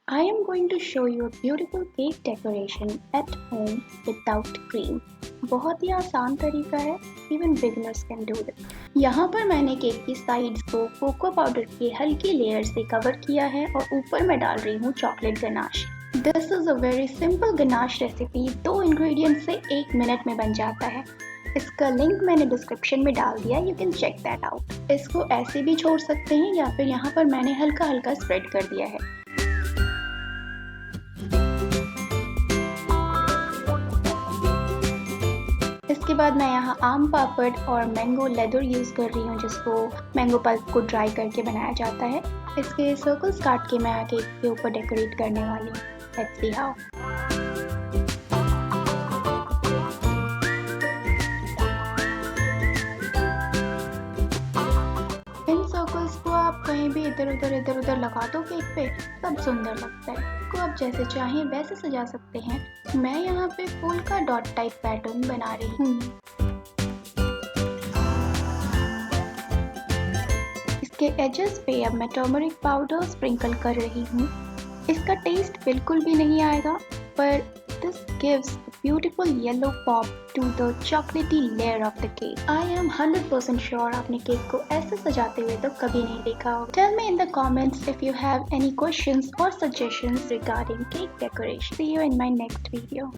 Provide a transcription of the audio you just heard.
I am going to show you a beautiful cake decoration at home without cream. बहुत ही आसान तरीका है, even beginners can do this. यहाँ पर मैंने केक की साइड्स को कोको पाउडर की हल्की लेयर से कवर किया है और ऊपर मैं डाल रही हूँ chocolate ganache. This is a very simple ganache recipe, 2 ingredient से 1 मिनट में बन जाता है। इसका लिंक मैंने डिस्क्रिप्शन में डाल दिया, you can check that out. इसको ऐसे भी छोड़ सकते हैं या फिर यहाँ पर मैंने हल्का हल्का स्प्रेड कर दिया है। इसके बाद मैं यहाँ आम पापड़ और मैंगो लेदर यूज़ कर रही हूँ, जिसको मैंगो पल्प को ड्राई करके बनाया जाता है। इसके सर्कल्स काट के मैं केक के ऊपर डेकोरेट करने वाली हूँ। Let's see how. In circles को आप कहीं भी इधर उधर लगा दो केक पे, सब सुंदर लगता है। इसको आप जैसे चाहें वैसे सजा सकते हैं। मैं यहाँ पे फूल का डॉट टाइप पैटर्न बना रही हूँ। इसके एजेस पे अब मैं टर्मरिक पाउडर स्प्रिंकल कर रही हूँ। इसका टेस्ट बिल्कुल भी नहीं आएगा, पर this gives a beautiful yellow pop to the chocolatey layer of the cake. I am 100% sure आपने केक को ऐसे सजाते हुए तो कभी नहीं देखा होगा। Tell me in the comments if you have any questions or suggestions regarding cake decoration. See you in my next video.